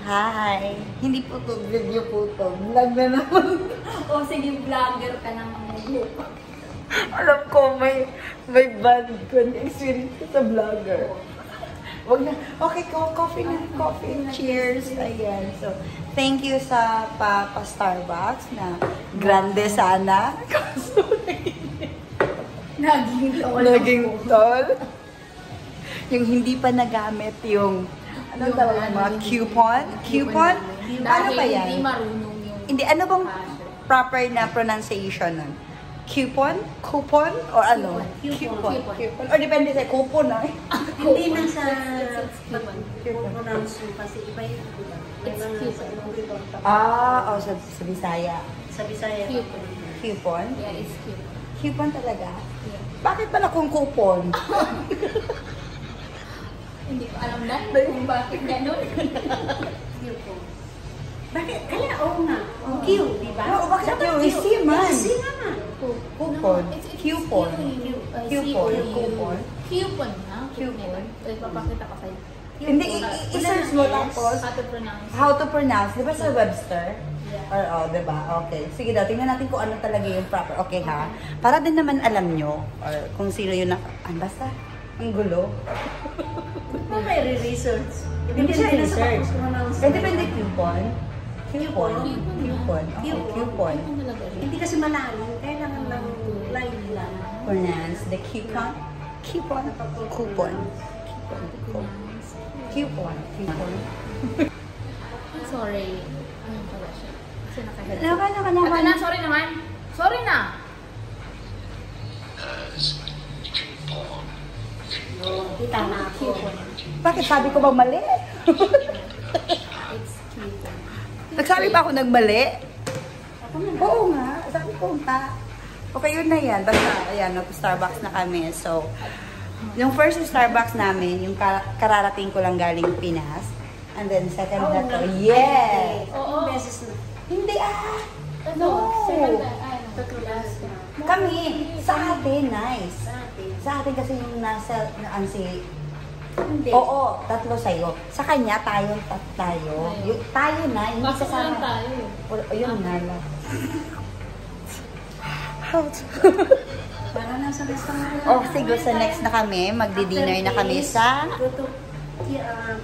Hi! Hindi po to, video po to. Vlog na naman. O sige, vlogger ka naman. Alam ko, may bad experience ka sa vlogger. Wag na. Okay, coffee na. Coffee. Cheers. Ayan. So, thank you sa Starbucks na grande sana. Naging tol. Yung hindi pa nagamit yung anong tawag mga coupon? Coupon? Ano ba yan? Hindi marunong yung... Hindi, ano bang proper na pronunciation nun? Coupon? Coupon? Or ano? Coupon. Or depende sa coupon na. Hindi na sa pronounce mo kasi iba yung coupon. Oh, sa Bisaya. Sa Bisaya. Coupon? Yeah, it's cute. Coupon talaga? Yeah. Bakit pala kung coupon? Hindi ko alam na kung bakit gano'n. Bakit? Kaya oo nga. Q, di ba? Oo, bakit yung C man? C nga. Coupon. Coupon. Coupon. Coupon. Coupon na. Coupon. Papakita ko sa'yo. Hindi, i-search mo tapos How to pronounce. how to pronounce. Di ba sa Webster? Yeah. Or, di ba? Okay. Sige daw, tingnan natin kung ano talaga yung proper. Okay ha? Para din naman alam nyo, or kung sino yung basta, ang gulo. Kung may re-research. Hindi siya research. Depende Depende coupon. Coupon. Coupon. Coupon. Hindi kasi malalim. Kailangan lang line lang. Pronounce the coupon. Coupon. Coupon. Coupon. Coupon. Coupon. Sorry. Ano pala siya? Kasi nakahead. Naka. Na, sorry naman. Sorry na. Kita na ako. Bakit sabi ko ba mali? It's cute. Nagsabi ba ako nagmali? Oo nga. Sabi ko nga. Okay, yun na yan. Basta, ayan, Starbucks na kami. So, yung first Starbucks namin, yung kararating ko lang galing Pinas. And then, second na to. Yes! Oo. Beses na. Hindi No. Tatlo last na. Kami, sa atin, nice. Sa atin kasi yung nasa, Hindi. oo, tatlo sa'yo. Sa kanya, tayo. Tayo na, hindi Pasok kasama. lang tayo. Yun nga lang. Para nasa restaurant. Oh, sige, sa next na kami, magdi-dinner na kami sa... Go to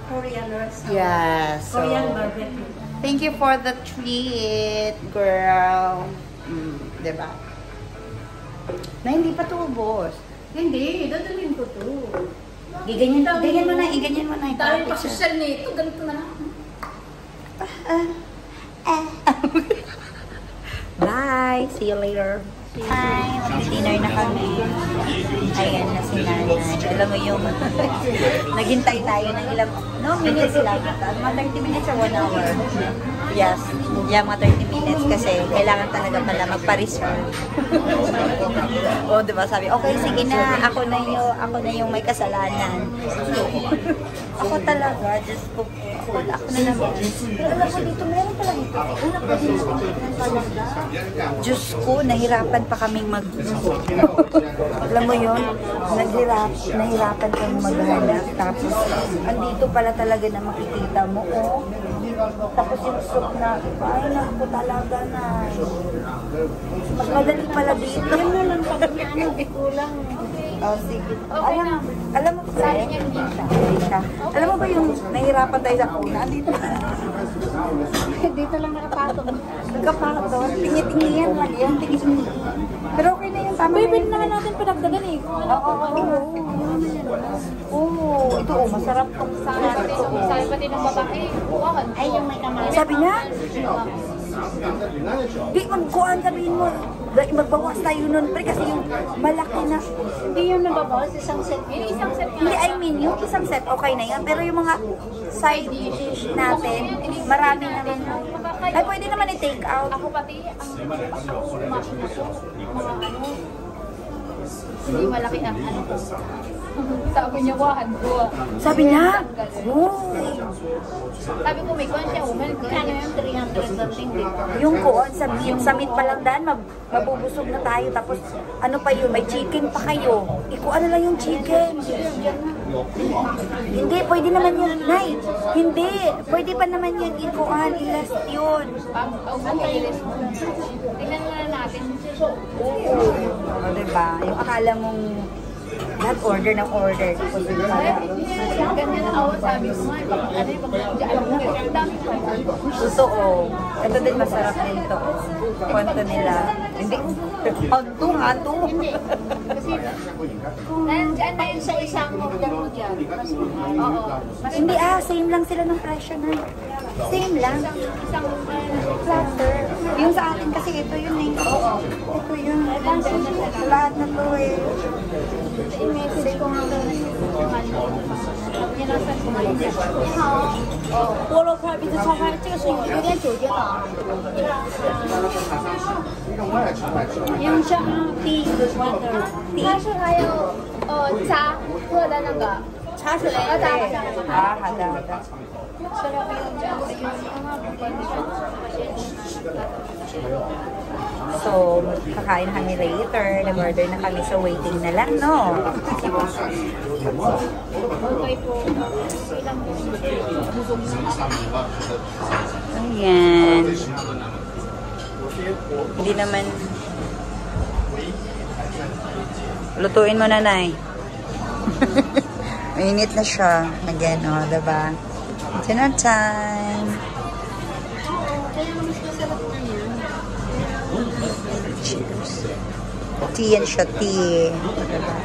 Korean restaurant. Yeah, so... Korean barbecue. Thank you for the treat, girl. Diba? Na hindi pa tubos. Hindi, dadalhin ko to. Ganyan mo na. Dahil pa social nito, ganito na lang. Bye! See you later. Hi! Mag-dinner na kami. Ayan na si nanay. Alam mo yung naghintay tayo ng ilang minutes lang. Mga 30 minutes or 1 hour. Yes. Yeah, mga 30 minutes kasi kailangan talaga pala magpa-reserve. O, diba? Sabi, okay, sige na. Ako na yung may kasalanan. Ako talaga, just ako na naman. Pero alam mo dito, meron pala dito. Una pa din talaga. Diyos ko, nahirapan pa kaming alam mo yun, nahirapan kaming maghanap. Tapos, andito pala talaga na makikita mo, oh. Tapos yung soup na, ay naku talaga na. Mas madali pala dito. Yan mo lang pag di kulang. Oh, sige. Okay na. Alam mo ba? Sabi niya hindi siya. Alam mo ba yung nahirapan tayo sa kuna? Dito. Dito lang nakapatong. Nagkapatong. Tingi-tingiyan lang yan. Tingi-tingiyan. Pero okay na yun. Tama na Pwede yun. naman natin padagdagan eh. Oo. Ito masarap tong Sabi pati ng babae. Bukahan. Ay, yung may kamay. Sabi niya? Di magkuhan sabihin mo. Magbawas tayo nun. Pero kasi yung malaki na. Hindi yung nababawas, isang set. Isang set nga. Hindi, I mean, yung isang set, okay na yan. Pero yung mga side dish natin, marami naman. Ay, pwede naman i-take out. Ako pati, ako umaki na ko. Mga ano, hindi malaki ang ano ko. Sabi niya, wahan ko. Sabi niya? Oh. Sabi ko, may kuhan siya, woman. Ano yung 300 something dito? Yung kuon, sa meat pa lang daan, mabubusog na tayo. Tapos, ano pa yun, may chicken pa kayo. Ikuha na lang yung chicken. Hindi, pwede naman yun, Nay. Hindi, pwede pa naman yun i-last yun. Tingnan muna natin. O, diba? Yung akala mong lahat order ng order. Ganyan ako, sabi ko nga, ano yung ang dami ko. Totoo. Ito din masarap din ito. Kwento nila. Hindi. Hanto. Kasi, nandiyan na yun sa isang order mo dyan. Oo. Hindi same lang sila ng presyo na. Same lang. Isang Platter. Yung sa atin kasi ito yun eh. Ito yun. Lahat na to eh. i-message ko nga doon. Sabi niya nasa ko ngayon. 菠萝块比这超开，这个是有点酒精的啊。 Yung siya tea. 它是还有茶喝的那个茶水，要打吗？ Hada. Sarap yung dyan. So, kakain na kami later. Nag-order na kami. So, waiting na lang, no? Okay po. Ayan. Hindi naman. Lutuin mo na, Nay. Mainit na siya. Again, diba? Dinner time. Cheers. Tea and siya, tea. Diba?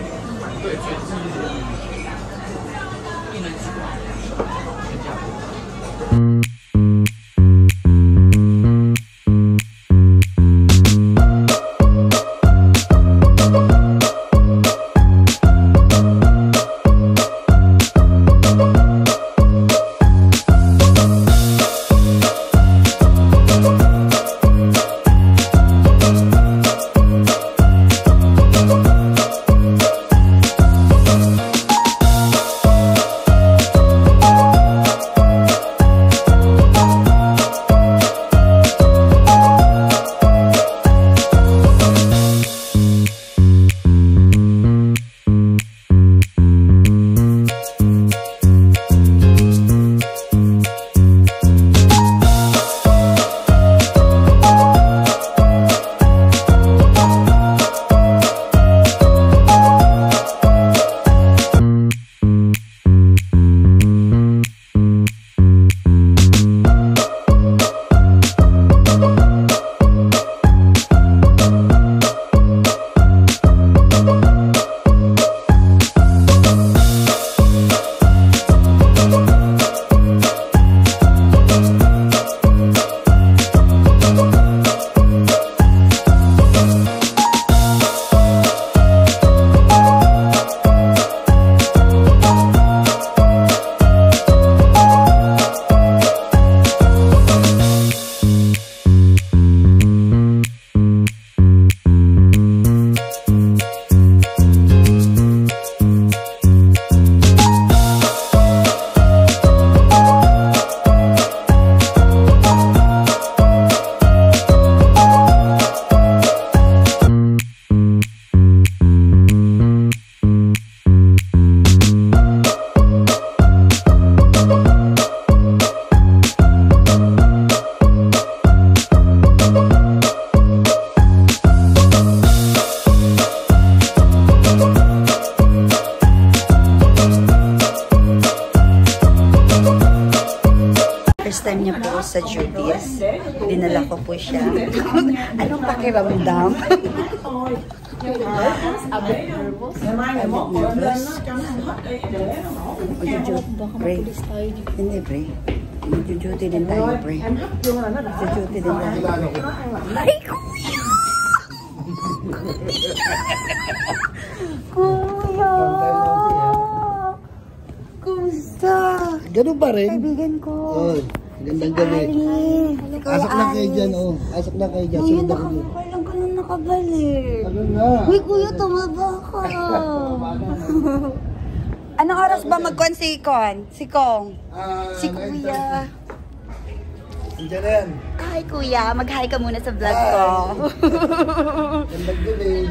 First time niya po sa Judy's. Dinala ko po siya. Anong pakiramdam? A bit nervous. Pre. Hindi, pre. Mag-duty din tayo, pre. Mag-duty din tayo. Ay, kuya! Kuya! Kumusta? Ganun pa rin? Kaibigan ko. Oo. Gandang gabi. Asok na kayo dyan, oh. Asok na kayo dyan. Kuya, Sunod ako dyan. kailan ka nang nakabalik? Ano nga? Uy, kuya, tumaba ka. Anong oras ba magkuhan si Kon? Si Kong? Si kuya. Andiyan na yan. Hi, kuya. Mag-hi ka muna sa vlog ko. Gandang gabi.